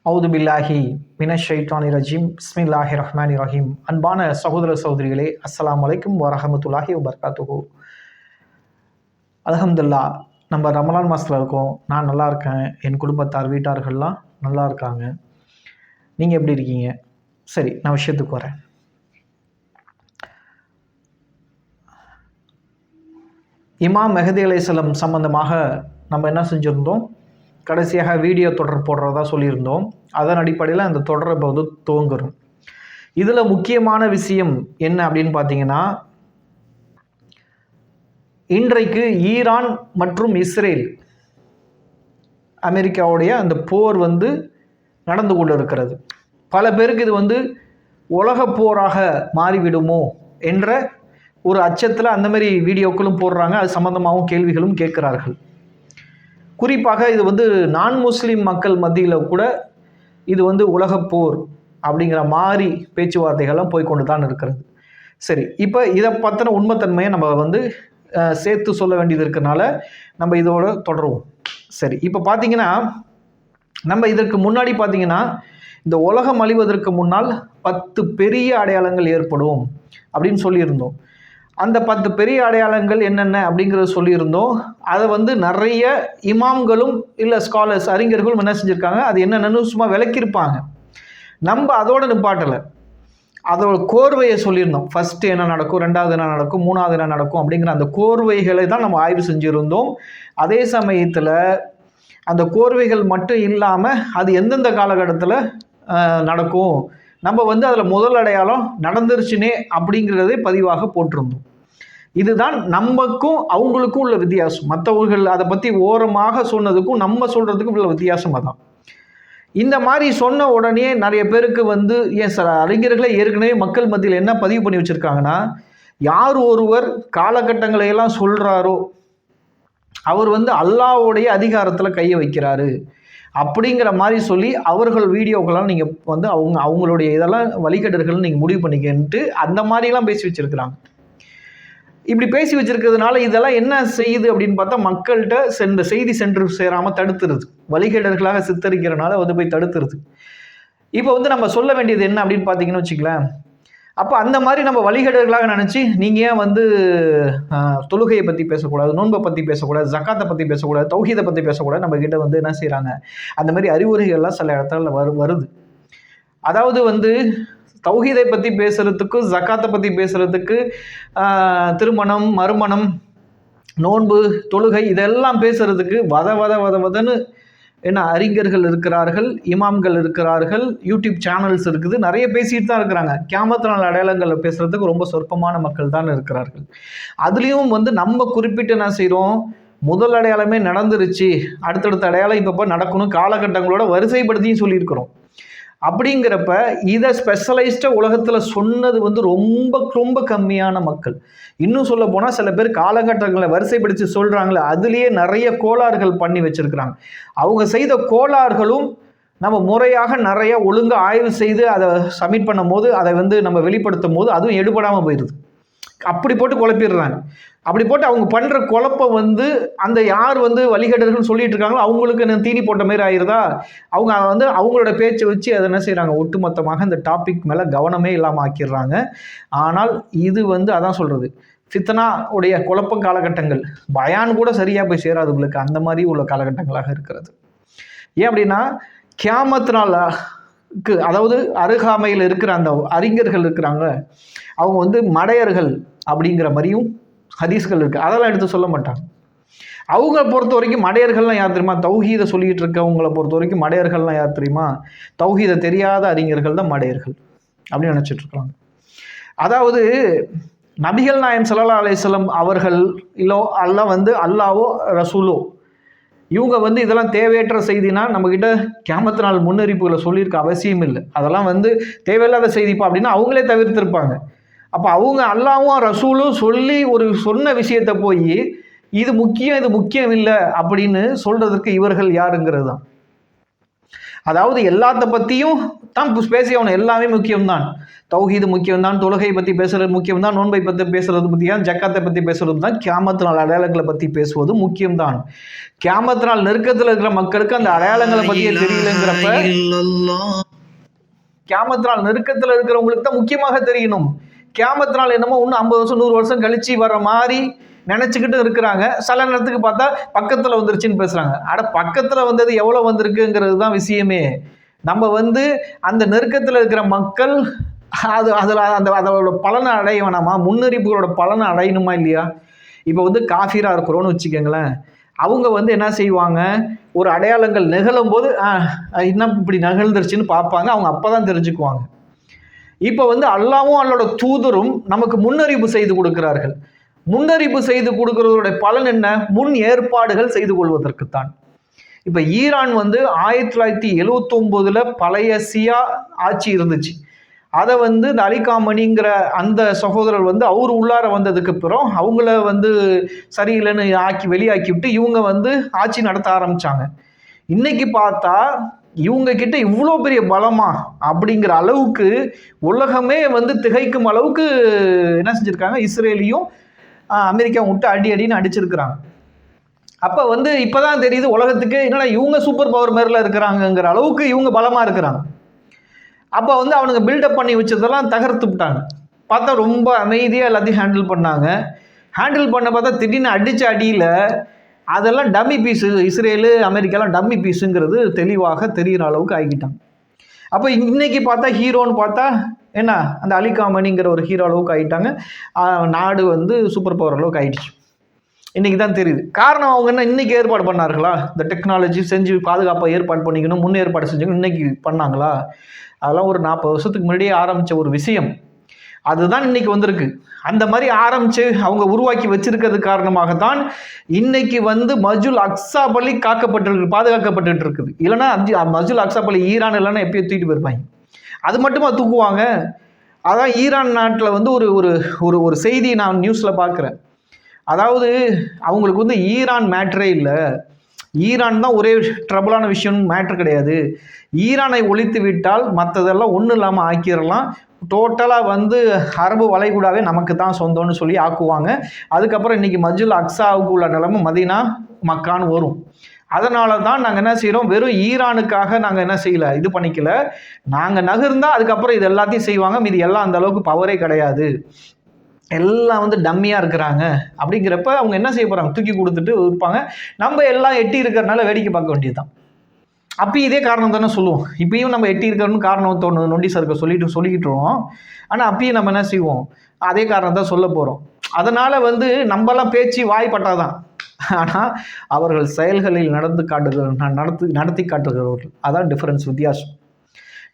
அவுது பில்லாஹி மினஷைத்தானி ரஜீம் பிஸ்மில்லாஹி ரஹ்மானி ரஹீம். அன்பான சகோதர சகோதரிகளே, அஸ்ஸலாமு அலைக்கும் வரஹமத்துல்லாஹி வபரகாத்துஹு. அல்ஹம்துலில்லா, நம்ம ரமலான் மாதத்தில் இருக்கோம். நான் நல்லா இருக்கேன், என் குடும்பத்தார் வீட்டார்கள்லாம் நல்லா இருக்காங்க. நீங்கள் எப்படி இருக்கீங்க? சரி, நான் விஷயத்துக்கு வரேன். இமாம் மெஹதி அலைஹிஸ்ஸலாம் சம்பந்தமாக நம்ம என்ன செஞ்சுருந்தோம்? கடைசியாக வீடியோ தொடர் போடுறதா சொல்லியிருந்தோம். அதன் அடிப்படையில் அந்த தொடரை இப்போ வந்து துவங்குறோம். இதில் முக்கியமான விஷயம் என்ன அப்படின்னு பார்த்தீங்கன்னா, இன்றைக்கு ஈரான் மற்றும் இஸ்ரேல் அமெரிக்காவுடைய அந்த போர் வந்து நடந்து கொண்டு இருக்கிறது. பல பேருக்கு இது வந்து உலக போராக மாறிவிடுமோ என்ற ஒரு அச்சத்தில் அந்த மாதிரி வீடியோக்களும் போடுறாங்க. அது சம்பந்தமாகவும் கேள்விகளும் கேட்கிறார்கள். குறிப்பாக இது வந்து நான் முஸ்லீம் மக்கள் மத்தியில் கூட இது வந்து உலகப்போர் அப்படிங்கிற மாதிரி பேச்சுவார்த்தைகள்லாம் போய்கொண்டு தான் இருக்கிறது. சரி, இப்போ இதை பற்றின உண்மைத்தன்மையை நம்ம வந்து சேர்த்து சொல்ல வேண்டியது இருக்கிறனால நம்ம இதோட தொடருவோம். சரி, இப்போ பார்த்தீங்கன்னா, நம்ம இதற்கு முன்னாடி பார்த்தீங்கன்னா, இந்த உலகம் அழிவதற்கு முன்னால் 10 பெரிய அடையாளங்கள் ஏற்படும் அப்படின்னு சொல்லியிருந்தோம். அந்த 10 பெரிய அடையாளங்கள் என்னென்ன அப்படிங்கிறத சொல்லியிருந்தோம். அதை வந்து நிறைய இமாம்களும் இல்லை ஸ்காலர்ஸ் அறிஞர்களும் என்ன செஞ்சுருக்காங்க, அது என்னென்னு சும்மா விளக்கியிருப்பாங்க. நம்ம அதோட நிப்பாட்டலை, அதோட கோர்வையை சொல்லியிருந்தோம். ஃபஸ்ட்டு என்ன நடக்கும், ரெண்டாவது என்ன நடக்கும், மூணாவது என்ன நடக்கும் அப்படிங்கிற அந்த கோர்வைகளை தான் நம்ம ஆய்வு செஞ்சுருந்தோம். அதே சமயத்தில் அந்த கோர்வைகள் மட்டும் இல்லாமல் அது எந்தெந்த காலகட்டத்தில் நடக்கும், நம்ம வந்து அதில் முதல் அடையாளம் நடந்துருச்சுனே அப்படிங்கிறதே பதிவாக போட்டிருந்தோம். இதுதான் நமக்கும் அவங்களுக்கும் உள்ள வித்தியாசம். மற்றவர்கள் அதை பற்றி ஓரமாக சொன்னதுக்கும் நம்ம சொல்கிறதுக்கும் உள்ள வித்தியாசம் அதான். இந்த மாதிரி சொன்ன உடனே நிறைய பேருக்கு வந்து ஏன் சார், அறிஞர்களே ஏற்கனவே மக்கள் மத்தியில் என்ன பதிவு பண்ணி வச்சுருக்காங்கன்னா, யார் ஒருவர் காலகட்டங்களை எல்லாம் சொல்கிறாரோ அவர் வந்து அல்லாஹ்வுடைய அதிகாரத்தில் கையை வைக்கிறாரு அப்படிங்கிற மாதிரி சொல்லி அவர்கள் வீடியோக்கெல்லாம் நீங்கள் வந்து அவங்களுடைய இதெல்லாம் வழிகேடர்கள் நீங்கள் முடிவு பண்ணிக்கிட்டு அந்த மாதிரிலாம் பேசி வச்சுருக்கிறாங்க. இப்படி பேசி வச்சிருக்கிறதுனால இதெல்லாம் என்ன செய்யுது அப்படின்னு பார்த்தா, மக்கள்கிட்ட இந்த செய்தி சென்று சேராமல் தடுத்துருது. வழிகேடர்களாக சித்தரிக்கிறனால வந்து போய் தடுத்துருது. இப்போ வந்து நம்ம சொல்ல வேண்டியது என்ன அப்படின்னு பார்த்தீங்கன்னு வச்சுக்கலாம். அப்போ அந்த மாதிரி நம்ம வழிகேடர்களாக நினச்சி நீங்கள் ஏன் வந்து தொழுகையை பற்றி பேசக்கூடாது, நோன்பை பற்றி பேசக்கூடாது, ஜக்காத்தை பற்றி பேசக்கூடாது, தௌஹீதை பற்றி பேசக்கூடாது, நம்ம கிட்ட வந்து என்ன செய்கிறாங்க, அந்த மாதிரி அறிவுரைகள்லாம் சில இடத்துல வருது. அதாவது வந்து தௌஹீதை பற்றி பேசுகிறதுக்கு, ஜக்காத்தை பற்றி பேசுகிறதுக்கு, திருமணம், மறுமணம், நோன்பு, தொழுகை இதெல்லாம் பேசுகிறதுக்கு வதன்னு என்ன அறிஞர்கள் இருக்கிறார்கள், இமாம்கள் இருக்கிறார்கள், யூடியூப் சேனல்ஸ் இருக்குது, நிறைய பேசிட்டு தான் இருக்கிறாங்க. கியாமத் நாள் அடையாளங்களை பேசுகிறதுக்கு ரொம்ப சொற்பமான மக்கள் தான் இருக்கிறார்கள். அதுலேயும் வந்து நம்ம குறிப்பிட்டு என்ன செய்கிறோம், முதல் அடையாளமே நடந்துருச்சு, அடுத்தடுத்த அடையாளம் இப்போ நடக்கணும், காலகட்டங்களோட வரிசைப்படுத்தியும் சொல்லியிருக்கிறோம். அப்படிங்கிறப்ப இதை ஸ்பெஷலைஸ்டாக உலகத்தில் சொன்னது வந்து ரொம்ப கம்மியான மக்கள். இன்னும் சொல்ல போனால் சில பேர் காலகட்டங்களை வரிசைப்படுத்தி சொல்கிறாங்களே, அதுலேயே நிறைய கோளாறுகள் பண்ணி வச்சுருக்கிறாங்க. அவங்க செய்த கோளாறுகளும் நம்ம முறையாக நிறைய ஒழுங்காக ஆய்வு செய்து அதை சப்மிட் பண்ணும் போது, அதை வந்து நம்ம வெளிப்படுத்தும் போது அதுவும் எடுபடாமல் போயிடுது. அப்படி போட்டு குழப்பிடுறாங்க. அப்படி போட்டு அவங்க பண்ணுற குழப்பம் வந்து அந்த யார் வந்து வழிகேடர்கள் சொல்லிட்டு இருக்காங்களோ அவங்களுக்கு என்ன தீனி போட்ட மாதிரி ஆயிருதா. அவங்க வந்து அவங்களோட பேச்சை வச்சு அதை என்ன செய்கிறாங்க, ஒட்டுமொத்தமாக இந்த டாபிக் மேலே கவனமே இல்லாமல் ஆக்கிடுறாங்க. ஆனால் இது வந்து அதான் சொல்கிறது, ஃபித்னா உடைய குழப்பம் காலகட்டங்கள், பயான் கூட சரியாக போய் சேராது உங்களுக்கு, அந்த மாதிரி உள்ள காலகட்டங்களாக இருக்கிறது. ஏன் அப்படின்னா, கியாமத் நாளுக்கு அதாவது அருகாமையில் இருக்கிற அந்த அறிஞர்கள் இருக்கிறாங்க, அவங்க வந்து மடையர்கள் அப்படிங்கிற மாதிரியும் ஹதீஸ்கள் இருக்குது. அதெல்லாம் எடுத்து சொல்ல மாட்டாங்க. அவங்க பொறுத்த வரைக்கும் மடையர்கள்லாம் யார் தெரியுமா, தௌஹீதை சொல்லிகிட்டு இருக்கவங்களை பொறுத்த வரைக்கும் மடையர்கள்லாம் யார் தெரியுமா, தௌஹீதை தெரியாத அறிஞர்கள் தான் மடையர்கள் அப்படின்னு நினச்சிட்டு இருக்காங்க. அதாவது நபிகள் நாயகம் ஸல்லல்லாஹு அலைஹி வஸல்லம் அவர்கள் இல்லோ அல்ல வந்து அல்லாவோ ரசூலோ இவங்க வந்து இதெல்லாம் தேவையற்ற செய்தினா நம்மக்கிட்ட கியாமத் நாள் முன்னறிப்புகளை சொல்லியிருக்க அவசியம் இல்லை. அதெல்லாம் வந்து தேவையில்லாத செய்திப்பா அப்படின்னா அவங்களே தவிர்த்திருப்பாங்க. அப்போ அவங்க அல்லாவும் ரசூலும் சொல்லி ஒரு சொன்ன விஷயத்தை போய் இது முக்கியம் இது முக்கியம் இல்லை அப்படின்னு சொல்றதுக்கு இவர்கள் யாருங்கிறது தான். அதாவது எல்லாத்த பற்றியும் தான் பேசி ஆகணும். எல்லாமே முக்கியம்தான். தௌஹீது முக்கியம்தான், தொழுகை பற்றி பேசுறது முக்கியம்தான், நோன்பை பற்றி பேசுறது முக்கியம், ஜக்காத்தை பற்றி பேசுறது தான், கியாமத் நாள் அடையாளங்களை பற்றி பேசுவது முக்கியம்தான். கியாமத் நாள் நெருக்கத்தில் இருக்கிற மக்களுக்கு அந்த அடையாளங்களை பற்றியே தெரியலங்கிறப்ப, கியாமத் நாள் நெருக்கத்தில் இருக்கிறவங்களுக்கு தான் முக்கியமாக தெரியணும். கியாமத் நாள் என்னமோ இன்னும் 50 வருஷம் 100 வருஷம் கழிச்சு வர மாதிரி நினைச்சுக்கிட்டு இருக்கிறாங்க. சில நேரத்துக்கு பார்த்தா பக்கத்தில் வந்துருச்சுன்னு பேசுறாங்க. பக்கத்தில் வந்தது எவ்வளோ வந்திருக்குங்கிறது தான் விஷயமே. நம்ம அந்த நெருக்கத்தில் இருக்கிற மக்கள் அதில் அதோட பலனை அடைய வேணாமா, முன்னறிப்புகளோட பலனை அடையணுமா இல்லையா? இப்போ காஃபிரா இருக்கிறோன்னு வச்சுக்கோங்களேன். அவங்க என்ன செய்வாங்க, ஒரு அடையாளங்கள் நிகழும் போது இன்னும் இப்படி நிகழ்ந்துருச்சுன்னு பார்ப்பாங்க. அவங்க அப்போதான் தெரிஞ்சுக்குவாங்க. இப்போ அல்லாவும் அல்லாவோட தூதரும் நமக்கு முன்னறிவு செய்து கொடுக்கிறார்கள். முன்னறிவு செய்து கொடுக்கறதோட பலன் என்ன? முன் ஏற்பாடுகள் செய்து கொள்வதற்குத்தான். இப்போ ஈரான் 1979 பழைய சியா ஆட்சி இருந்துச்சு. அதை இந்த அலி காமனிங்கிற அந்த சகோதரர் அவர் உள்ளார வந்ததுக்கு அப்புறம் அவங்கள சரியில்லைன்னு வெளியாக்கி விட்டு இவங்க ஆட்சி நடத்த ஆரம்பிச்சாங்க. இன்னைக்கு பார்த்தா இவங்க கிட்ட இவ்வளோ பெரிய பலமா அப்படிங்கிற அளவுக்கு உலகமே திகைக்கும் அளவுக்கு என்ன செஞ்சிருக்காங்க, இஸ்ரேலையும் அமெரிக்காவும் விட்டு அடின்னு அடிச்சிருக்கிறாங்க. அப்போ இப்போதான் தெரியுது உலகத்துக்கு என்னடா இவங்க சூப்பர் பவர் மேரில் இருக்கிறாங்கங்கிற அளவுக்கு இவங்க பலமா இருக்கிறாங்க. அப்போ அவனுங்க பில்டப் பண்ணி வச்சதெல்லாம் தகர்த்து விட்டாங்க. பார்த்தா ரொம்ப அமைதியாக எல்லாத்தையும் ஹேண்டில் பண்ணாங்க. ஹேண்டில் பண்ண பார்த்தா திடீர்னு அடித்த அடியில் அதெல்லாம் டம்மி பீஸு, இஸ்ரேலு அமெரிக்காலாம் டம்மி பீஸுங்கிறது தெளிவாக தெரிகிற அளவுக்கு ஆகிக்கிட்டாங்க. அப்போ இன்னைக்கு பார்த்தா ஹீரோன்னு பார்த்தா என்ன, அந்த அலி காமனிங்கிற ஒரு ஹீரோ அளவுக்கு ஆகிட்டாங்க. நாடு சூப்பர் பவர் அளவுக்கு ஆகிடுச்சு. இன்றைக்கி தான் தெரியுது. காரணம் அவங்க என்ன இன்றைக்கி ஏற்பாடு பண்ணார்களா? இந்த டெக்னாலஜி செஞ்சு பாதுகாப்பாக ஏற்பாடு பண்ணிக்கணும், முன் ஏற்பாடு செஞ்சுக்கணும், இன்றைக்கி பண்ணாங்களா? அதெல்லாம் ஒரு 40 வருஷத்துக்கு முன்னாடியே ஆரம்பித்த ஒரு விஷயம். அதுதான் இன்னைக்கு வந்திருக்கு. அந்த மாதிரி ஆரம்பித்து அவங்க உருவாக்கி வச்சிருக்கிறது காரணமாகத்தான் இன்னைக்கு மஸ்ஜிதுல் அக்ஸா பள்ளி காக்கப்பட்டிருக்கு, பாதுகாக்கப்பட்டு இருக்குது. இல்லைன்னா மஸ்ஜிதுல் அக்ஸா பள்ளி ஈரான் இல்லைன்னா எப்பயும் தூக்கிட்டு போயிருப்பாங்க. அது மட்டுமா தூக்குவாங்க? அதான் ஈரான் நாட்டில் ஒரு ஒரு ஒரு செய்தி நான் நியூஸில் பார்க்குறேன். அதாவது அவங்களுக்கு ஈரான் மேட்ரே இல்லை, ஈரான் தான் ஒரே ட்ரபிளான விஷயம், மேட்ரு கிடையாது. ஈரானை ஒழித்து விட்டால் மற்றதெல்லாம் ஒன்றும் இல்லாமல் ஆக்கிடலாம். டோட்டலாக அரபு வளைகுடாவே நமக்கு தான் சொந்தம்னு சொல்லி ஆக்குவாங்க. அதுக்கப்புறம் இன்றைக்கி மஸ்ஜிதுல் அக்ஸாவுக்கு உள்ள நிலைமை மதீனா மக்கான்னு வரும். அதனால தான் நாங்கள் என்ன செய்கிறோம், வெறும் ஈரானுக்காக நாங்கள் என்ன செய்யலை, இது பண்ணிக்கல. நாங்கள் நகர்ந்தால் அதுக்கப்புறம் இது எல்லாத்தையும் செய்வாங்க. மீது எல்லாம் அந்த அளவுக்கு பவரே கிடையாது, எல்லாம் டம்மியாக இருக்கிறாங்க. அப்படிங்கிறப்ப அவங்க என்ன செய்ய போகிறாங்க, தூக்கி கொடுத்துட்டு இருப்பாங்க. நம்ம எல்லாம் எட்டி இருக்கிறனால வேடிக்கை பார்க்க வேண்டியதுதான். அப்போ இதே காரணம் தானே சொல்லுவோம். இப்பயும் நம்ம எட்டி இருக்கிறன்னு காரணம் நொண்டி சருக்க சொல்லிக்கிட்டுருவோம். ஆனால் அப்பயும் நம்ம என்ன செய்வோம், அதே காரணம் தான் சொல்ல போகிறோம். அதனால் நம்மளாம் பேச்சு வாய்ப்பட்டாதான், ஆனால் அவர்கள் செயல்களில் நடத்தி காட்டுகிறவர்கள். அதான் டிஃப்ரென்ஸ், வித்தியாசம்.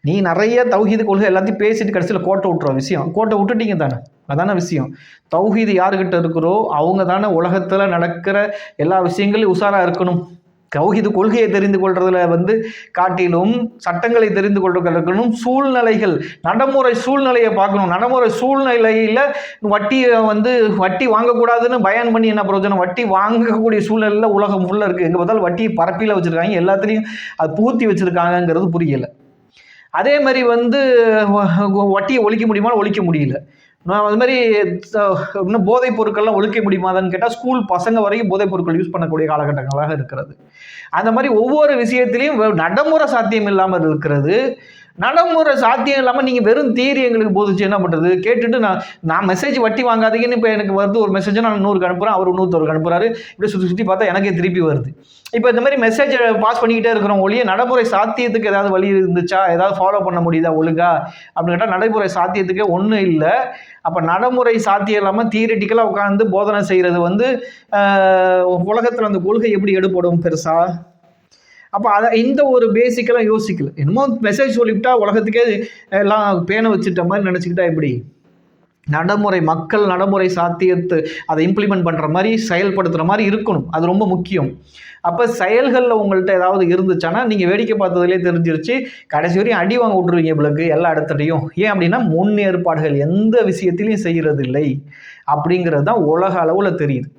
நீ நிறைய தௌஹீது கொள்கை எல்லாத்தையும் பேசிட்டு கடைசியில் கோட்டை விட்டுற விஷயம், கோட்டை விட்டுட்டீங்க தானே, அதான விஷயம். தௌஹீது யாருக்கிட்ட இருக்கிறோ அவங்க தானே உலகத்தில் நடக்கிற எல்லா விஷயங்களையும் உஷாராக இருக்கணும். தௌஹீது கொள்கையை தெரிந்து கொள்றதுல காட்டிலும் சட்டங்களை தெரிந்து கொள்ளணும். சூழ்நிலைகள், நடைமுறை சூழ்நிலையை பார்க்கணும். நடைமுறை சூழ்நிலையில் வட்டி வாங்கக்கூடாதுன்னு பயன் பண்ணி என்ன பிரயோஜனம்? வட்டி வாங்கக்கூடிய சூழ்நிலையில் உலகம் ஃபுல்லாக இருக்குது. எங்கே பார்த்தாலும் வட்டி பரப்பியில் வச்சுருக்காங்க, எல்லாத்துலேயும் அது பூர்த்தி வச்சுருக்காங்கங்கிறது புரியலை. அதே மாதிரி வட்டியை ஒழிக்க முடியுமா? ஒழிக்க முடியல. நான் அது மாதிரி இன்னும் போதைப் பொருட்கள்லாம் ஒழிக்க முடியுமாதான்னு கேட்டால் ஸ்கூல் பசங்க வரைக்கும் போதைப் பொருட்கள் யூஸ் பண்ணக்கூடிய காலகட்டங்களாக இருக்கிறது. அந்த மாதிரி ஒவ்வொரு விஷயத்திலையும் நடைமுறை சாத்தியம் இல்லாமல் இருக்கிறது. நடைமுறை சாத்தியம் இல்லாமல் நீங்கள் வெறும் தியரி எங்களுக்கு போதிச்சு என்ன பண்ணுறது? கேட்டுட்டு நான் மெசேஜ் வட்டி வாங்காதீங்கன்னு இப்போ எனக்கு ஒரு மெசேஜை நான் 100க்கு அனுப்புகிறேன், அவர் 101க்கு அனுப்புகிறாரு. இப்படி சுற்றி பார்த்தா எனக்கே திருப்பி வருது. இப்போ இந்த மாதிரி மெசேஜை பாஸ் பண்ணிக்கிட்டே இருக்கிறோம் ஒழிய நடைமுறை சாத்தியத்துக்கு ஏதாவது வழி இருந்துச்சா, ஏதாவது ஃபாலோ பண்ண முடியுதா ஒழுங்கா அப்படின்னு கேட்டால் நடைமுறை சாத்தியத்துக்கே ஒன்றும் இல்லை. அப்போ நடைமுறை சாத்தியம் இல்லாமல் தியரிட்டிக்கலாக உட்காந்து போதனை செய்கிறது உலகத்தில் அந்த கொள்கை எப்படி எடுப்படும் பெருசா? அப்போ அதை இந்த ஒரு பேசிக்கெல்லாம் யோசிக்கல. என்னமோ மெசேஜ் சொல்லிவிட்டா உலகத்துக்கே எல்லாம் பேனை வச்சுட்ட மாதிரி நினச்சிக்கிட்டா எப்படி? மக்கள் நடைமுறை சாத்தியத்தை அதை இம்ப்ளிமெண்ட் பண்ணுற மாதிரி செயல்படுத்துகிற மாதிரி இருக்கணும். அது ரொம்ப முக்கியம். அப்போ செயல்களில் உங்கள்கிட்ட ஏதாவது இருந்துச்சானா நீங்கள் வேடிக்கை பார்த்ததுலேயே தெரிஞ்சிருச்சு, கடைசி வரையும் அடி வாங்க விட்டுருவீங்க பிள்ளைக்கு எல்லா இடத்துலையும். ஏன் அப்படின்னா முன்னேற்பாடுகள் எந்த விஷயத்திலையும் செய்கிறது இல்லை அப்படிங்கிறது தான் உலக அளவில் தெரியுது.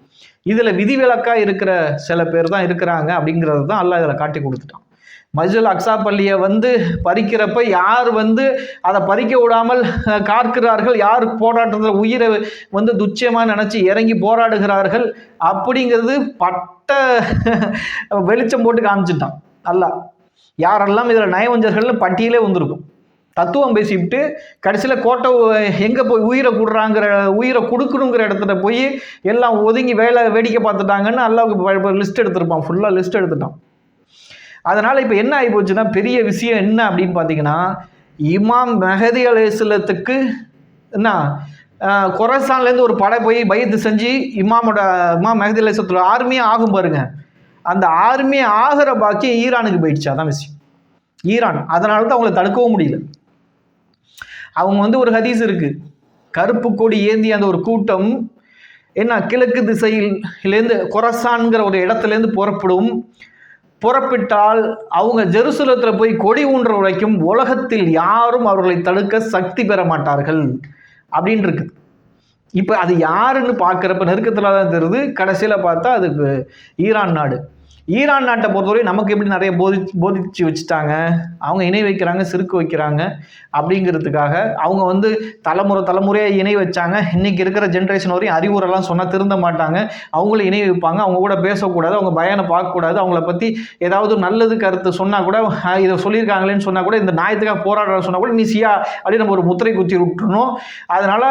இதில் விதிவிலக்காக இருக்கிற சில பேர் தான் இருக்கிறாங்க அப்படிங்கிறது தான் அல்லாஹ் இதில் காட்டி கொடுத்துட்டான். மஸ்ஜிதுல் அக்ஸா பள்ளியை வந்து பறிக்கிறப்ப யார் வந்து அதை பறிக்க விடாமல் காக்கிறார்கள், யார் போராட்டத்தில் உயிரை வந்து துச்சமாக நினச்சி இறங்கி போராடுகிறார்கள் அப்படிங்கிறது பட்ட வெளிச்சம் போட்டு காமிச்சிட்டான் அல்லாஹ். யாரெல்லாம் இதில் நயவஞ்சர்கள்னு பட்டியலே வந்திருக்கும். தத்துவம் பேசிவிட்டு கடைசியில் கோட்டை எங்கே போய் உயிரை கொடுக்கணுங்கிற இடத்துல போய் எல்லாம் ஒதுங்கி வேடிக்கை பார்த்துட்டாங்கன்னு அல்லாஹ்வுக்கு லிஸ்ட் எடுத்திருப்பான், ஃபுல்லாக லிஸ்ட் எடுத்துட்டான். அதனால் இப்போ என்ன ஆகி போச்சுன்னா, பெரிய விஷயம் என்ன அப்படின்னு பார்த்தீங்கன்னா, இமாம் மெஹதி அலைஹிஸ்ஸலாத்துக்கு என்ன கொரசான்லேருந்து ஒரு படை போய் பையத்து செஞ்சு இமாம் மெஹதி அலைஹிஸ்ஸலாத்தோட ஆர்மியே ஆகும் பாருங்க. அந்த ஆர்மியை ஆகிற பாக்கியம் ஈரானுக்கு போயிடுச்சு. அதான் விஷயம். ஈரான் அதனால தான் அவங்களை தடுக்கவும் முடியல. அவங்க வந்து ஒரு ஹதீஸ் இருக்கு, கருப்பு கொடி ஏந்தி அந்த ஒரு கூட்டம் என்ன கிழக்கு திசையிலேருந்து கொரசான்கிற ஒரு இடத்துலேருந்து புறப்பட்டால் அவங்க ஜெருசலத்தில் போய் கொடி ஊன்ற வரைக்கும் உலகத்தில் யாரும் அவர்களை தடுக்க சக்தி பெற மாட்டார்கள் அப்படின்னு இருக்குது. இப்போ அது யாருன்னு பார்க்குறப்ப நெருக்கத்தில் தான் தெரியுது. கடைசியில் பார்த்தா அதுக்கு ஈரான் நாடு. ஈரான் நாட்டை பொறுத்தவரை நமக்கு எப்படி நிறைய போதிச்சு வச்சுட்டாங்க, அவங்க இணை வைக்கிறாங்க, சிறுக்கு வைக்கிறாங்க அப்படிங்கிறதுக்காக அவங்க வந்து தலைமுறையாக இணை வச்சாங்க. இன்றைக்கி இருக்கிற ஜென்ரேஷன் வரையும் அறிவுரைலாம் சொன்னால் திருந்த மாட்டாங்க, அவங்களும் இணை வைப்பாங்க, அவங்க கூட பேசக்கூடாது, அவங்க பயானை பார்க்கக்கூடாது, அவங்கள பற்றி ஏதாவது நல்லது கருத்து சொன்னால் கூட இதை சொல்லியிருக்காங்களேன்னு சொன்னால் கூட இந்த நியாயத்துக்காக போராடுற சொன்னால் கூட நீ சியா அப்படின்னு நம்ம ஒரு முத்திரை குத்தி விட்டுறணும். அதனால்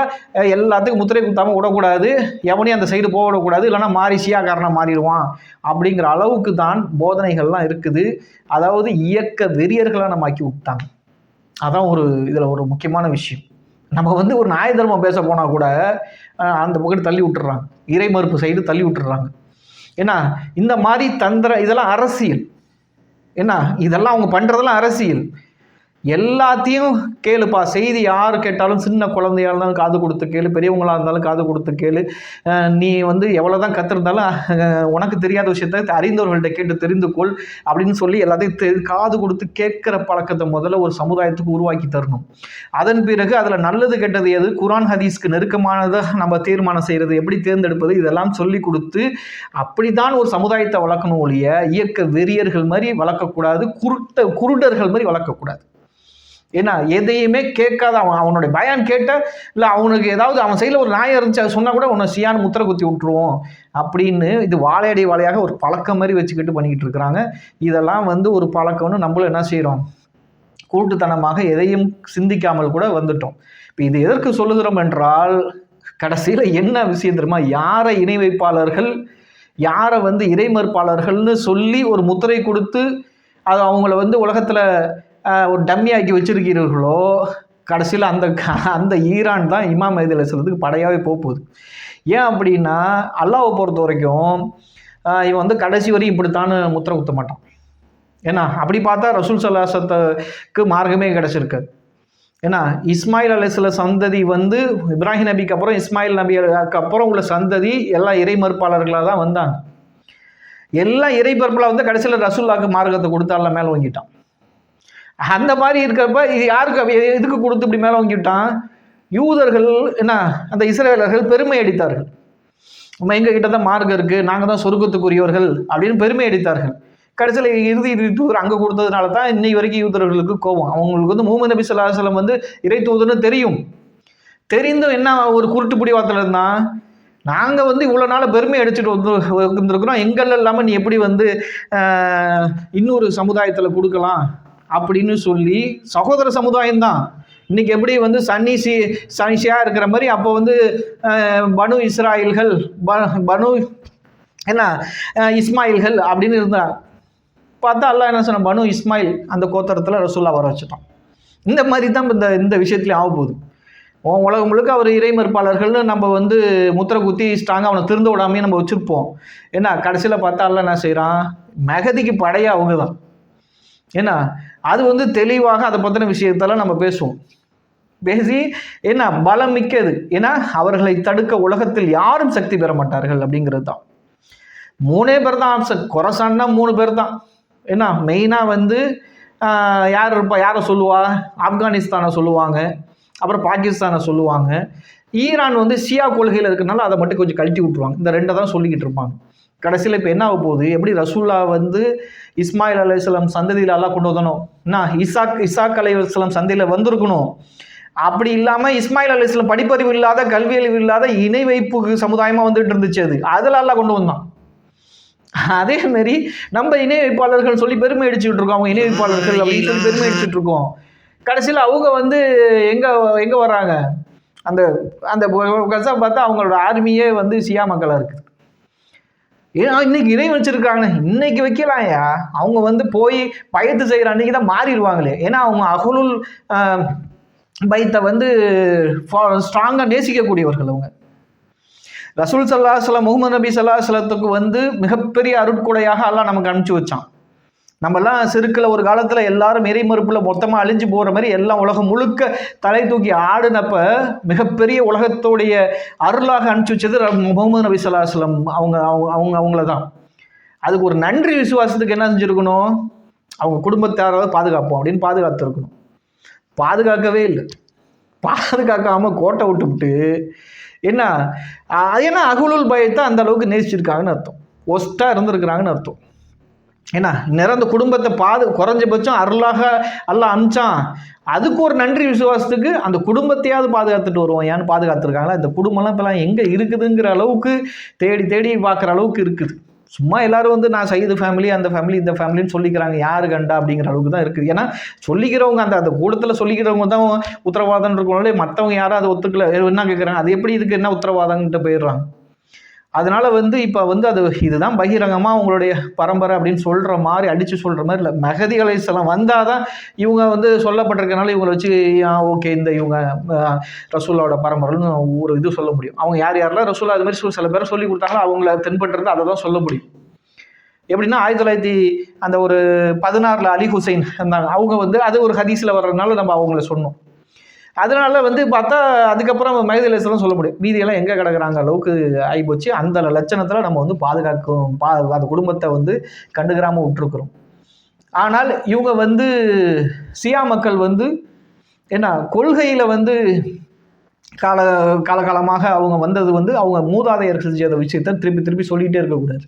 எல்லாத்துக்கும் முத்திரை குத்தாமல் விடக்கூடாது, எவனையும் அந்த சைடு போக விடக்கூடாது, இல்லைனா மாறி சியாக்காரனாக மாறிடுவான் அப்படிங்கிற அளவுக்கு தான் போதனைகள்லாம் இருக்குது. அதாவது இயக்க வெறியர்களாக நம்ம ஆக்கி விட்டாங்க. அதான் இதில் ஒரு முக்கியமான விஷயம். நம்ம வந்து ஒரு நியாய தர்மம் பேச போனால் கூட அந்த பக்கம் தள்ளி விட்டுறாங்க, இறை மறுப்பு சைடு தள்ளி விட்டுறாங்க. ஏன்னா இந்த மாதிரி இதெல்லாம் அரசியல். ஏன்னா இதெல்லாம் அவங்க பண்ணுறதெல்லாம் அரசியல். எல்லாத்தையும் கேளுப்பா, செய்தி யார் கேட்டாலும், சின்ன குழந்தையாக இருந்தாலும் காது கொடுத்து கேளு, பெரியவங்களாக இருந்தாலும் காது கொடுத்து கேளு, நீ வந்து எவ்வளோ தான் கற்றுருந்தாலும் உனக்கு தெரியாத விஷயத்த அறிந்தவர்கள்ட்ட கேட்டு தெரிந்து கொள் அப்படின்னு சொல்லி எல்லாத்தையும் காது கொடுத்து கேட்குற பழக்கத்தை முதல்ல ஒரு சமுதாயத்துக்கு உருவாக்கி தரணும். அதன் பிறகு அதில் நல்லது கெட்டது எது, குரான் ஹதீஸ்க்கு நெருக்கமானதை நம்ம தீர்மானம் செய்கிறது, எப்படி தேர்ந்தெடுப்பது, இதெல்லாம் சொல்லி கொடுத்து அப்படி தான் ஒரு சமுதாயத்தை வளர்க்கணும் ஒழிய இயக்க வெறியர்கள் மாதிரி வளர்க்கக்கூடாது, குருடர்கள் மாதிரி வளர்க்கக்கூடாது. ஏன்னா எதையுமே கேட்காத அவனுடைய பயான் கேட்ட இல்லை அவனுக்கு ஏதாவது அவன் சைடில் ஒரு நியாயம் இருந்துச்சு அதை சொன்னால் கூட உன்னை சியான் முத்திரை குத்தி விட்டுருவோம் அப்படின்னு இது வாழையடி வாழையாக ஒரு பழக்கம் மாதிரி வச்சுக்கிட்டு பண்ணிக்கிட்டு இருக்கிறாங்க. இதெல்லாம் வந்து ஒரு பழக்கம்னு நம்மளும் என்ன செய்கிறோம், கூட்டுத்தனமாக எதையும் சிந்திக்காமல் கூட வந்துட்டோம். இப்போ இது எதற்கு சொல்லுகிறோம் என்றால், கடைசியில் என்ன விஷயம் தெரியுமா, யாரை இணை வைப்பாளர்கள், யாரை வந்து இறை மறுப்பாளர்கள்னு சொல்லி ஒரு முத்திரை கொடுத்து அது அவங்கள வந்து உலகத்தில் ஒரு டம்மியாக்கி வச்சிருக்கிறீர்களோ, கடைசியில் அந்த ஈரான் தான் இமாம் மெஹதி அலைஹிஸ்ஸலாத்துக்கு படையாகவே போகுது. ஏன் அப்படின்னா, அல்லாஹ்வை பொறுத்த வரைக்கும் இவன் வந்து கடைசி வரையும் இப்படித்தானு முத்திரை குத்த மாட்டான். ஏன்னா அப்படி பார்த்தா ரசூல் ஸல்லல்லாஹு அலைஹி வஸல்லத்துக்கு மார்க்கமே கிடச்சிருக்காது. ஏன்னா இஸ்மாயில் அலைஹிஸ்ஸலாம் சந்ததி வந்து இப்ராஹிம் நபிக்கு அப்புறம் இஸ்மாயில் நபிக்கு அப்புறம் உள்ள சந்ததி எல்லாம் இறை மறுப்பாளர்களாக தான் வந்தாங்க. எல்லாம் இறை மறுப்பாளர் வந்து கடைசியில் ரசூலுல்லாஹ்க்கு மார்க்கத்தை கொடுத்தால மேலே வாங்கிட்டான். அந்த மாதிரி இருக்கிறப்ப இது யாருக்கு எதுக்கு கொடுத்து இப்படி மேலே வாங்கிவிட்டான், யூதர்கள் என்ன அந்த இஸ்ரேலர்கள் பெருமை அடித்தார்கள். நம்ம எங்கள் கிட்ட தான் மார்க்கம் இருக்குது, நாங்கள் தான் சொர்க்கத்துக்குரியவர்கள் அப்படின்னு பெருமை அடித்தார்கள். கடைசியில் இறுதி தூதர் அங்கே கொடுத்ததுனால தான் இன்னைக்கு வரைக்கும் யூதர்களுக்கு கோபம். அவங்களுக்கு வந்து முஹம்மது நபி ஸல்லல்லாஹு அலைஹி வஸல்லம் வந்து இறை தூதர்னு தெரிந்தும் என்ன ஒரு குருட்டு பிடிவாத்தில் இருந்தான், நாங்கள் வந்து இவ்வளோ நாள் பெருமை அடிச்சுட்டு வந்துருக்குறோம், எங்கள் இல்லாமல் நீ எப்படி வந்து இன்னொரு சமுதாயத்தில் கொடுக்கலாம் அப்படின்னு சொல்லி, சகோதர சமுதாயம் தான் இன்னைக்கு எப்படி வந்து சனிஷியா இருக்கிற மாதிரி அப்போ வந்து பனு இஸ்ராயில்கள் பனு என்ன இஸ்மாயில்கள் அப்படின்னு இருந்தா பார்த்தா அல்லாஹ் என்ன சொன்ன, பனு இஸ்மாயில் அந்த கோத்திரத்தில் ரசூலுல்லாஹ் வர வச்சுட்டான். இந்த மாதிரி தான் இந்த விஷயத்துலையும் ஆக போகுது. உலகம் முழுக்க அவர் இறை மறுப்பாளர்கள்னு நம்ம வந்து முத்திரை குத்தி ஸ்ட்ராங்காக அவனை திருந்த விடாமையே நம்ம வச்சுருப்போம். ஏன்னா கடைசியில் பார்த்தா அல்லாஹ் என்ன செய்கிறான், மெஹதிக்கு படையே அவங்க தான். ஏன்னா அது வந்து தெளிவாக அதை பற்றின விஷயத்தெல்லாம் நம்ம பேசுவோம். பேசி என்ன பலம் மிக்கது, ஏன்னா அவர்களை தடுக்க உலகத்தில் யாரும் சக்தி பெற மாட்டார்கள் அப்படிங்கிறது தான். 3 பேர் தான் ஆப்ஷன். கொரசான்னா 3 பேர் தான். ஏன்னா மெயினாக வந்து யார் இருப்பா, யாரை சொல்லுவா, ஆப்கானிஸ்தானை சொல்லுவாங்க, அப்புறம் பாகிஸ்தானை சொல்லுவாங்க. ஈரான் வந்து ஷியா கொள்கையில் இருக்கிறனால அதை மட்டும் கொஞ்சம் கழட்டி விட்டுருவாங்க. இந்த 2 தான் சொல்லிக்கிட்டு இருப்பாங்க. கடைசியில் இப்போ என்ன ஆக போகுது? எப்படி ரசூல்லா வந்து இஸ்மாயில் அலைஹிஸ்ஸலாம் சந்ததியில் எல்லாம் கொண்டு வந்தணும், என்ன இசாக் அலைஹிஸ்ஸலாம் சந்ததியில் வந்திருக்கணும். அப்படி இல்லாமல் இஸ்மாயில் அலைஹிஸ்ஸலாம் படிப்பறிவு இல்லாத, கல்வியறிவு இல்லாத இணை வைப்பு சமுதாயமாக வந்துட்டு இருந்துச்சு. அதில் எல்லாம் கொண்டு வந்தான். அதே மாதிரி நம்ம இணை வைப்பாளர்கள் சொல்லி பெருமை அடிச்சுட்டு இருக்கோம். அவங்க இணை வைப்பாளர்கள் அப்படின்னு சொல்லி பெருமை அடிச்சுட்டு இருக்கோம். கடைசியில் அவங்க வந்து எங்க வர்றாங்க? அந்த அந்த கசா பார்த்தா அவங்களோட ஆர்மியே வந்து சியா மக்களாக இருக்குது. ஏன்னா இன்னைக்கு இணை வச்சிருக்காங்க, இன்னைக்கு வைக்கலாம்யா. அவங்க வந்து போய் பயத்து செய்கிற அன்னைக்கு தான் மாறிடுவாங்களே. ஏன்னா அவங்க அஹ்லுல் பைத்தை வந்து ஸ்ட்ராங்காக நேசிக்கக்கூடியவர்கள். அவங்க ரசூல் ஸல்லல்லாஹு அலைஹி வஸல்லம், முஹம்மது நபி ஸல்லல்லாஹு அலைஹி வஸல்லத்துக்கு வந்து மிகப்பெரிய அருட்கொடையாக அல்லாஹ் நமக்கு அனுப்பிச்சு வச்சான். நம்மெல்லாம் செருக்கில் ஒரு காலத்தில் எல்லாரும் இறை மறுப்பில் மொத்தமாக அழிஞ்சு போகிற மாதிரி எல்லாம் உலகம் முழுக்க தலை தூக்கி ஆடுனப்ப மிகப்பெரிய உலகத்தோடைய அருளாக அனுப்பிச்சு வச்சது முஹம்மது நபி ஸல்லல்லாஹு அலைஹி வஸல்லம் அவங்கள தான். அதுக்கு ஒரு நன்றி விசுவாசத்துக்கு என்ன செஞ்சுருக்கணும்? அவங்க குடும்பத்தாராவது பாதுகாப்போம் அப்படின்னு பாதுகாத்துருக்கணும். பாதுகாக்கவே இல்லை. பாதுகாக்காமல் கோட்டை விட்டுவிட்டு ஏன்னா அஹ்லுல் பைத்தை அந்த அளவுக்கு நேசிச்சிருக்காங்கன்னு அர்த்தம். ஒஸ்ட்டாக இருந்திருக்கிறாங்கன்னு அர்த்தம். ஏன்னா நிறந்த குடும்பத்தை குறைஞ்சபட்சம் அருளாக அல்லாஹ் அனுப்பிச்சான். அதுக்கு ஒரு நன்றி விசுவாசத்துக்கு அந்த குடும்பத்தையாவது பாதுகாத்துட்டு வருவோம். ஏன்னு பாதுகாத்துருக்காங்களா? இந்த குடும்பம்லாம் இப்போலாம் எங்கே இருக்குதுங்கிற அளவுக்கு தேடி தேடி பார்க்குற அளவுக்கு இருக்குது. சும்மா எல்லாரும் வந்து நான் சைது ஃபேமிலி, அந்த ஃபேமிலி, இந்த ஃபேமிலின்னு சொல்லிக்கிறாங்க. யாரு கண்டா அப்படிங்கிற அளவுக்கு தான் இருக்குது. ஏன்னா சொல்லிக்கிறவங்க அந்த கூடத்தில் சொல்லிக்கிறவங்க தான் உத்தரவாதம் இருக்கணும்ல. மற்றவங்க யாரும் அதை ஒத்துக்கல என்ன கேட்குறாங்க, அது எப்படி இதுக்கு என்ன உத்தரவாதம்கிட்ட போயிடுறாங்க. அதனால வந்து இப்போ வந்து அது இதுதான் பகிரங்கமாக உங்களுடைய பரம்பரை அப்படின்னு சொல்கிற மாதிரி அடித்து சொல்கிற மாதிரி இல்லை. மெஹதி அலைஹிஸ்ஸலாம் வந்தால் தான் இவங்க வந்து சொல்லப்பட்டிருக்கனால இவங்களை வச்சு ஓகே இந்த இவங்க ரசூல்லாவோட பரம்பரைன்னு ஒரு இது சொல்ல முடியும். அவங்க யாரெல்லாம் ரசூல்லா அது மாதிரி சில பேரை சொல்லி கொடுத்தாங்களோ அவங்கள தென்பட்டுறது அதை தான் சொல்ல முடியும். எப்படின்னா 1916 அலி ஹுசைன் இருந்தாங்க. அவங்க வந்து அது ஒரு ஹதீஸில் வர்றதுனால நம்ம அவங்கள சொன்னோம். அதனால வந்து பார்த்தா அதுக்கப்புறம் மெஹதி அலைஹிஸ்ஸலாம் சொல்ல முடியும். மீதியெல்லாம் எங்கே கிடக்குறாங்க அளவுக்கு ஆகிப்போச்சு. அந்த லட்சணத்தில் நம்ம வந்து பாதுகாக்கும் அந்த குடும்பத்தை வந்து கண்டுக்கிறாமல் விட்டுருக்குறோம். ஆனால் இவங்க வந்து சியா மக்கள் வந்து என்ன கொள்கையில் வந்து காலகாலமாக அவங்க வந்தது வந்து அவங்க மூதாதையர் செஞ்ச விஷயத்தை திருப்பி திருப்பி சொல்லிகிட்டே இருக்கக்கூடாது.